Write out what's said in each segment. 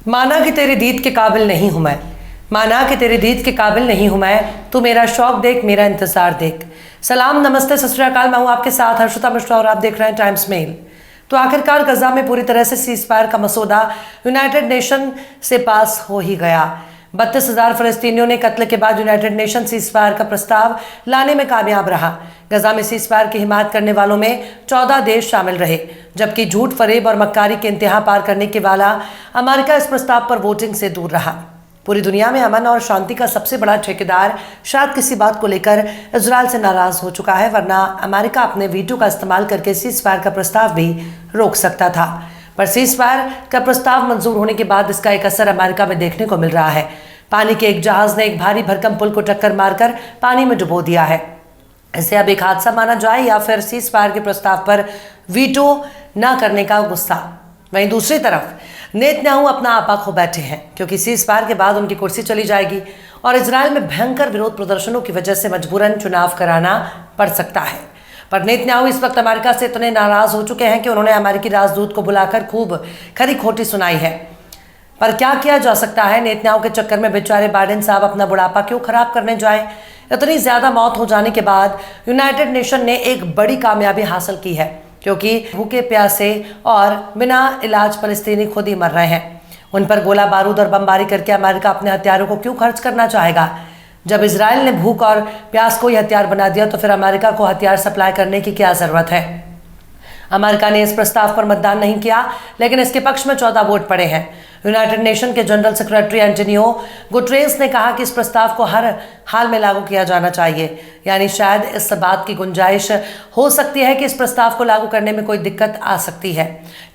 माना कि तेरी दीद के काबिल नहीं हूं मैं, माना कि तेरी दीद के काबिल नहीं हूं मैं, तू मेरा शौक देख, मेरा इंतजार देख। सलाम, नमस्ते, सत श्री अकाल। मैं हूं आपके साथ हर्षिता मिश्रा और आप देख रहे हैं टाइम्स मेल। तो आखिरकार गजा में पूरी तरह से सीज फायर का मसौदा यूनाइटेड नेशन से पास हो ही गया। 32,000 फलस्तीनियों ने कत्ल के बाद यूनाइटेड नेशन सीज फायर का प्रस्ताव लाने में कामयाब रहा। गजा में सीज फायर की हिमायत करने वालों में 14 देश शामिल रहे, जबकि झूठ, फरेब और मक्कारी के इंतहा पार करने के वाला अमेरिका इस प्रस्ताव पर वोटिंग से दूर रहा। पूरी दुनिया में अमन और शांति का सबसे बड़ा ठेकेदार शायद किसी बात को लेकर इजरायल से नाराज हो चुका है, वरना अमेरिका अपने वीटो का इस्तेमाल करके सीज फायर का प्रस्ताव भी रोक सकता था। पर सीज फायर का प्रस्ताव मंजूर होने के बाद इसका एक असर अमेरिका में देखने को मिल रहा है। पानी के एक जहाज ने एक भारी भरकम पुल को टक्कर मारकर पानी में डुबो दिया है। इसे अब एक हादसा माना जाए या फिर सीज फायर के प्रस्ताव पर वीटो न करने का गुस्सा। वहीं दूसरी तरफ नेतन्याहू अपना आपा खो बैठे हैं, क्योंकि सीज फायर के बाद उनकी कुर्सी चली जाएगी और इजरायल में भयंकर विरोध प्रदर्शनों की वजह से मजबूरन चुनाव कराना पड़ सकता है। पर नेतन्याहू इस वक्त अमेरिका से इतने नाराज हो चुके हैं कि उन्होंने अमेरिकी राजदूत को बुलाकर खूब खरी खोटी सुनाई है। पर क्या किया जा सकता है? नेतन्याहू के चक्कर में बेचारे बाइडेन साहब अपना बुढ़ापा क्यों खराब करने जाए? इतनी ज्यादा मौत हो जाने के बाद यूनाइटेड नेशन ने एक बड़ी कामयाबी हासिल की है, क्योंकि भूखे प्यासे और बिना इलाज फलस्तीनी खुद ही मर रहे हैं। उन पर गोला बारूद और बमबारी करके अमेरिका अपने हथियारों को क्यों खर्च करना चाहेगा? जब इजराइल ने भूख और प्यास को ही हथियार बना दिया तो फिर अमेरिका को हथियार सप्लाई करने की क्या जरूरत है? अमेरिका ने इस प्रस्ताव पर मतदान नहीं किया, लेकिन इसके पक्ष में 14 वोट पड़े हैं। यूनाइटेड नेशन के जनरल सेक्रेटरी एंटोनियो गुटेरेस ने कहा कि इस प्रस्ताव को हर हाल में लागू किया जाना चाहिए। यानी शायद इस बात की गुंजाइश हो सकती है कि इस प्रस्ताव को लागू करने में कोई दिक्कत आ सकती है,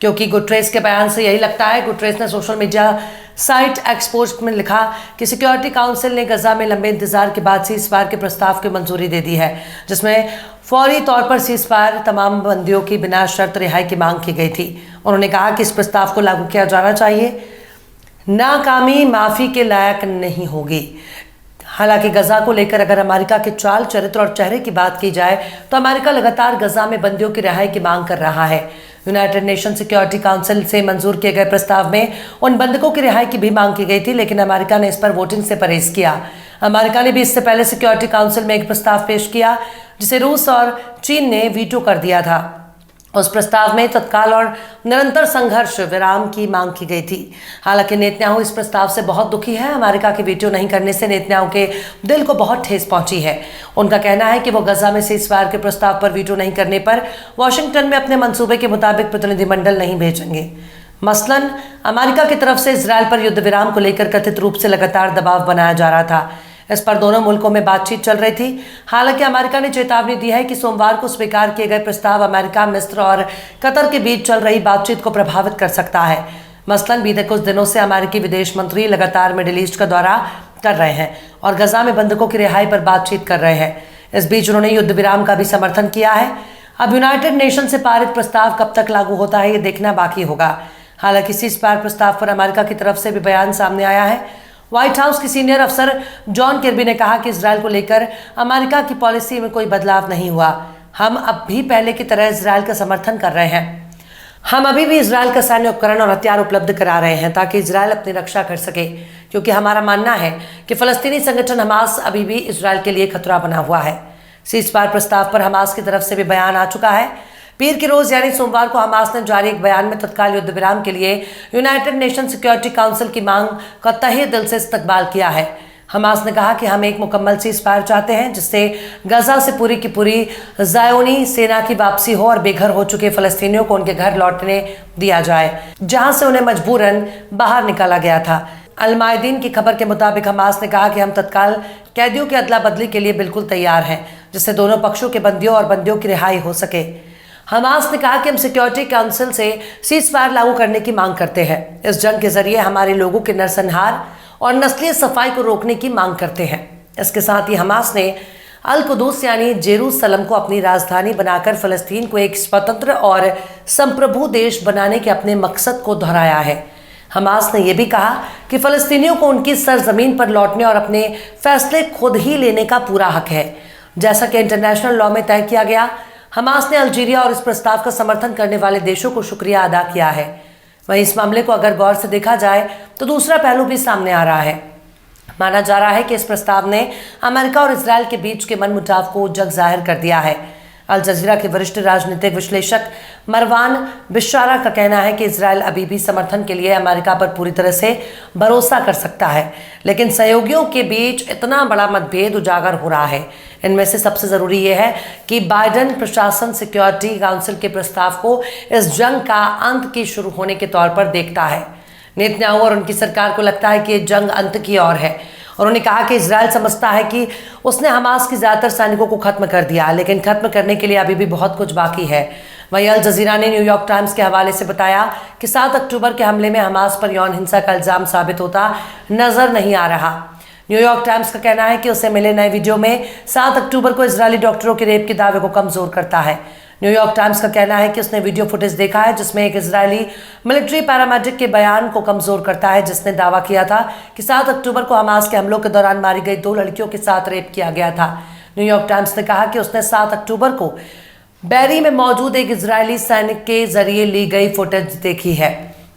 क्योंकि गुटेरेस के बयान से यही लगता है। गुटेरेस ने सोशल मीडिया साइट एक्सपोज में लिखा कि सिक्योरिटी काउंसिल ने गजा में लंबे इंतजार के बाद सीज फायर के प्रस्ताव की मंजूरी दे दी है, जिसमें फौरी तौर पर सीज फायर, तमाम बंदियों की बिना शर्त रिहाई की मांग की गई थी। उन्होंने कहा कि इस प्रस्ताव को लागू किया जाना चाहिए, नाकामी माफी के लायक नहीं होगी। हालांकि गजा को लेकर अगर अमेरिका के चाल, चरित्र और चेहरे की बात की जाए तो अमेरिका लगातार गजा में बंदियों की रिहाई की मांग कर रहा है। यूनाइटेड नेशन सिक्योरिटी काउंसिल से मंजूर किए गए प्रस्ताव में उन बंधकों की रिहाई की भी मांग की गई थी, लेकिन अमेरिका ने इस पर वोटिंग से परहेज किया। अमेरिका ने भी इससे पहले सिक्योरिटी काउंसिल में एक प्रस्ताव पेश किया, जिसे रूस और चीन ने वीटो कर दिया था। उस प्रस्ताव में तत्काल और निरंतर संघर्ष विराम की मांग की गई थी। हालांकि नेतन्याहू इस प्रस्ताव से बहुत दुखी है। अमेरिका के वीटो नहीं करने से नेतन्याहू के दिल को बहुत ठेस पहुंची है। उनका कहना है कि वो गजा में सीज फायर के प्रस्ताव पर वीटो नहीं करने पर वॉशिंगटन में अपने मंसूबे के मुताबिक प्रतिनिधिमंडल नहीं भेजेंगे। मसलन अमेरिका की तरफ से इजरायल पर युद्ध विराम को लेकर कथित रूप से लगातार दबाव बनाया जा रहा था। इस पर दोनों मुल्कों में बातचीत चल रही थी। हालांकि अमेरिका ने चेतावनी दी है कि सोमवार को स्वीकार किए गए प्रस्ताव अमेरिका, मिस्र और कतर के बीच चल रही बातचीत को प्रभावित कर सकता है। मसलन बीते कुछ दिनों से अमेरिकी विदेश मंत्री लगातार मिडिल ईस्ट का दौरा कर रहे हैं और गजा में बंधकों की रिहाई पर बातचीत कर रहे हैं। इस बीच उन्होंने युद्ध विराम का भी समर्थन किया है। अब यूनाइटेड नेशन से पारित प्रस्ताव कब तक लागू होता है, ये देखना बाकी होगा। हालांकि सीज फायर प्रस्ताव पर अमेरिका की तरफ से भी बयान सामने आया है। व्हाइट हाउस के सीनियर अफसर जॉन किर्बी ने कहा कि इजरायल को लेकर अमेरिका की पॉलिसी में कोई बदलाव नहीं हुआ। हम अब भी पहले की तरह इजरायल का समर्थन कर रहे हैं। हम अभी भी इजरायल का सैन्य उपकरण और हथियार उपलब्ध करा रहे हैं ताकि इजरायल अपनी रक्षा कर सके, क्योंकि हमारा मानना है कि फलस्तीनी संगठन हमास अभी भी इजरायल के लिए खतरा बना हुआ है। सीज फायर प्रस्ताव पर हमास की तरफ से भी बयान आ चुका है। पीर के रोज यानी सोमवार को हमास ने जारी एक बयान में तत्काल युद्ध विराम के लिए यूनाइटेड नेशन सिक्योरिटी काउंसिल की मांग का तहे दिल से इस्तकबाल किया है। हमास ने कहा कि हम एक मुकम्मल सीज फायर चाहते हैं, जिससे गजा से पूरी की पूरी ज़ायोनी सेना की वापसी हो और बेघर हो चुके फलस्तीनियों को उनके घर लौटने दिया जाए, जहां से उन्हें मजबूरन बाहर निकाला गया था। अल-मायदीन की खबर के मुताबिक हमास ने कहा कि हम तत्काल कैदियों की अदला बदली के लिए बिल्कुल तैयार हैं, जिससे दोनों पक्षों के बंदियों और बंदियों की रिहाई हो सके। हमास ने कहा कि हम सिक्योरिटी काउंसिल से सीज फायर लागू करने की मांग करते हैं। इस जंग के जरिए हमारे लोगों के नरसंहार और नस्लीय सफाई को रोकने की मांग करते हैं। इसके साथ ही हमास ने अल कुदूस यानी जेरूसलम को अपनी राजधानी बनाकर फलस्तीन को एक स्वतंत्र और संप्रभु देश बनाने के अपने मकसद को दोहराया है। हमास ने यह भी कहा कि फलस्तीनियों को उनकी सरजमीन पर लौटने और अपने फैसले खुद ही लेने का पूरा हक है, जैसा कि इंटरनेशनल लॉ में तय किया गया। हमास ने अल्जीरिया और इस प्रस्ताव का समर्थन करने वाले देशों को शुक्रिया अदा किया है। वहीं इस मामले को अगर गौर से देखा जाए तो दूसरा पहलू भी सामने आ रहा है। माना जा रहा है कि इस प्रस्ताव ने अमेरिका और इजरायल के बीच के मनमुटाव को जग जाहिर कर दिया है। अल जजीरा के वरिष्ठ राजनीतिक विश्लेषक मरवान बिशारा का कहना है कि इजरायल अभी भी समर्थन के लिए अमेरिका पर पूरी तरह से भरोसा कर सकता है, लेकिन सहयोगियों के बीच इतना बड़ा मतभेद उजागर हो रहा है। इनमें से सबसे जरूरी यह है कि बाइडेन प्रशासन सिक्योरिटी काउंसिल के प्रस्ताव को इस जंग का अंत के शुरू होने के तौर पर देखता है। नेतन्याहू और उनकी सरकार को लगता है कि ये जंग अंत की ओर है। उन्होंने कहा कि इजरायल समझता है कि उसने हमास की ज्यादातर सैनिकों को खत्म कर दिया, लेकिन खत्म करने के लिए अभी भी बहुत कुछ बाकी है। वहीं अल जजीरा ने न्यूयॉर्क टाइम्स के हवाले से बताया कि 7 अक्टूबर के हमले में हमास पर यौन हिंसा का इल्जाम साबित होता नजर नहीं आ रहा। न्यूयॉर्क टाइम्स का कहना है कि उसे मिले नए वीडियो में 7 अक्टूबर को इजरायली डॉक्टरों के रेप के दावे को कमजोर करता है। न्यूयॉर्क टाइम्स का कहना है कि उसने वीडियो फुटेज देखा है जिसमें एक इजरायली मिलिट्री पैरामेडिक के बयान को कमजोर करता है, जिसने दावा किया था कि 7 अक्टूबर को हमास के हमलों के दौरान मारी गई 2 लड़कियों के साथ रेप किया गया था। न्यूयॉर्क टाइम्स ने कहा कि उसने 7 अक्टूबर को बैरी में मौजूद एक इजरायली सैनिक के जरिए ली गई फुटेज देखी है,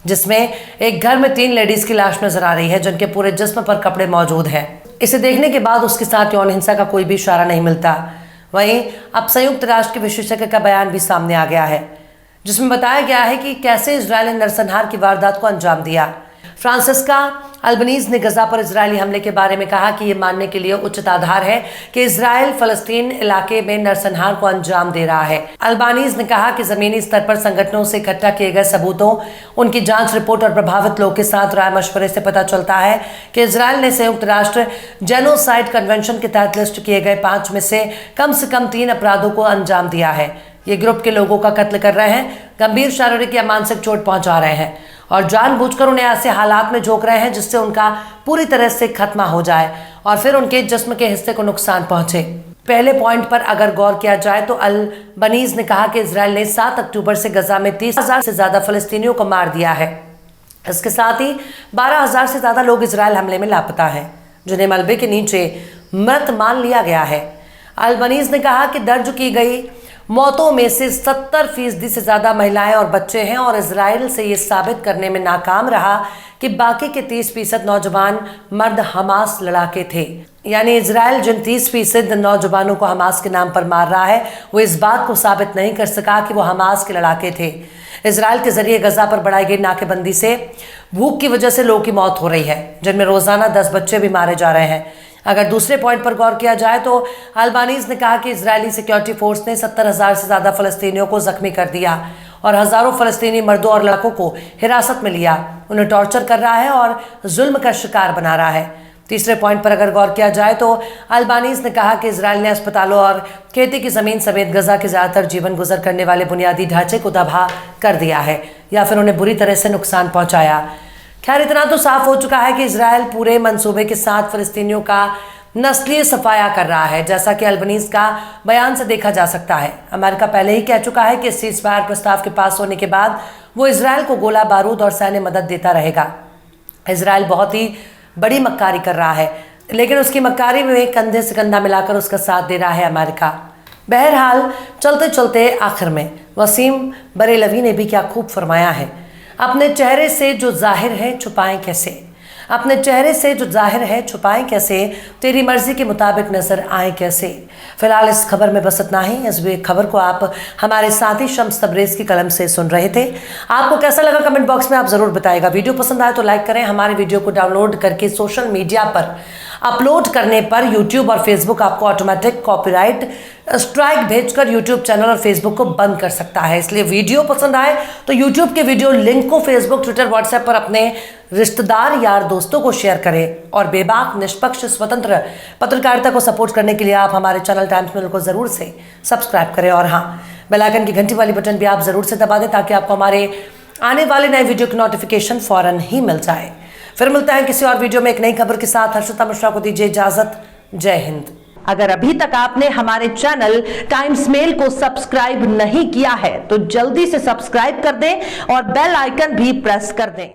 जिसमें एक घर में 3 लेडीज की लाश नजर आ रही है जिनके पूरे जिस्म पर कपड़े मौजूद हैं। इसे देखने के बाद उसके साथ यौन हिंसा का कोई भी इशारा नहीं मिलता। वहीं अब संयुक्त राष्ट्र के विशेषज्ञ का बयान भी सामने आ गया है, जिसमें बताया गया है कि कैसे इजरायल ने नरसंहार की वारदात को अंजाम दिया। फ्रांसिस्का अल्बनीज ने गजा पर इजरायली हमले के बारे में कहा कि यह मानने के लिए उचित आधार है कि इजरायल फलस्तीन इलाके में नरसंहार को अंजाम दे रहा है। अल्बानीज ने कहा कि जमीनी स्तर पर संगठनों से इकट्ठा किए गए सबूतों, उनकी जांच रिपोर्ट और प्रभावित लोगों के साथ राय मशवरे से पता चलता है कि इजरायल ने संयुक्त राष्ट्र जेनोसाइड कन्वेंशन के तहत लिस्ट किए गए 5 में से कम 3 अपराधों को अंजाम दिया है। ये ग्रुप के लोगों का कत्ल कर रहे हैं, गंभीर शारीरिक या मानसिक चोट पहुंचा रहे हैं और जानबूझकर उन्हें ऐसे हालात में झोंक रहे हैं जिससे उनका पूरी तरह से खात्मा हो जाए और फिर उनके जिस्म के हिस्से को नुकसान पहुंचे। पहले पॉइंट पर अगर गौर किया जाए तो अल्बनीज ने कहा कि इजरायल ने 7 अक्टूबर से गजा में 30,000 से ज्यादा फलस्तीनियों को मार दिया है। इसके साथ ही 12,000 से ज्यादा लोग इजरायल हमले में लापता हैं, जिन्हें मलबे के नीचे मृत मान लिया गया है। अल्बनीज ने कहा कि दर्ज की गई मौतों में से 70% से ज्यादा महिलाएं और बच्चे हैं और इजराइल से ये साबित करने में नाकाम रहा कि बाकी के 30% नौजवान मर्द हमास लड़ाके थे। यानी इजराइल जिन 30% नौजवानों को हमास के नाम पर मार रहा है वो इस बात को साबित नहीं कर सका कि वो हमास के लड़ाके थे। इजराइल के जरिए गजा पर बढ़ाई गई नाकेबंदी से भूख की वजह से लोगों की मौत हो रही है, जिनमें रोजाना 10 बच्चे भी मारे जा रहे हैं। अगर दूसरे पॉइंट पर गौर किया जाए तो अल्बानीज ने कहा कि इजरायली सिक्योरिटी फोर्स ने 70,000 से ज्यादा फलस्तीनियों को जख्मी कर दिया और हजारों फलस्तीनी मर्दों और लड़कों को हिरासत में लिया, उन्हें टॉर्चर कर रहा है और जुल्म का शिकार बना रहा है। तीसरे पॉइंट पर अगर गौर किया जाए तो अल्बानीज ने कहा कि इजरायल ने अस्पतालों और खेती की जमीन समेत गजा के ज्यादातर जीवन गुजर करने वाले बुनियादी ढांचे को तबाह कर दिया है या फिर उन्हें बुरी तरह से नुकसान पहुंचाया। खैर, इतना तो साफ हो चुका है कि इजरायल पूरे मंसूबे के साथ फिलिस्तीनियों का नस्लीय सफाया कर रहा है, जैसा कि अल्बनीज का बयान से देखा जा सकता है। अमेरिका पहले ही कह चुका है कि सीज़फायर प्रस्ताव के पास होने के बाद वो इजरायल को गोला बारूद और सैन्य मदद देता रहेगा। इजरायल बहुत ही बड़ी मक्कारी कर रहा है, लेकिन उसकी मक्कारी में कंधे से कंधा मिलाकर उसका साथ दे रहा है अमेरिका। बहरहाल चलते चलते आखिर में वसीम बरेलवी ने भी क्या खूब फरमाया है, अपने चेहरे से जो जाहिर है छुपाएं कैसे, अपने चेहरे से जो जाहिर है छुपाएं कैसे, तेरी मर्जी के मुताबिक नजर आए कैसे। फिलहाल इस खबर में बस इतना ही। इस खबर को आप हमारे साथी शम्स तबरेज़ की कलम से सुन रहे थे। आपको कैसा लगा कमेंट बॉक्स में आप जरूर बताइएगा। वीडियो पसंद आए तो लाइक करें। हमारे वीडियो को डाउनलोड करके सोशल मीडिया पर अपलोड करने पर यूट्यूब और फेसबुक आपको ऑटोमेटिक कॉपीराइट स्ट्राइक भेजकर यूट्यूब चैनल और फेसबुक को बंद कर सकता है। इसलिए वीडियो पसंद आए तो यूट्यूब के वीडियो लिंक को फेसबुक, ट्विटर, व्हाट्सएप पर अपने रिश्तेदार, यार, दोस्तों को शेयर करें। और बेबाक, निष्पक्ष, स्वतंत्र पत्रकारिता को सपोर्ट करने के लिए आप हमारे चैनल टाइम्स मेल को जरूर से सब्सक्राइब करें और हाँ, बेल आइकन की घंटी वाली बटन भी आप जरूर से दबा दें ताकि आपको हमारे आने वाले नए वीडियो की नोटिफिकेशन फौरन ही मिल जाए। फिर मिलता है किसी और वीडियो में एक नई खबर के साथ। हर्षिता मिश्रा को दीजिए इजाजत। जय हिंद। अगर अभी तक आपने हमारे चैनल टाइम्स मेल को सब्सक्राइब नहीं किया है तो जल्दी से सब्सक्राइब कर दें और बेल आइकन भी प्रेस कर दें।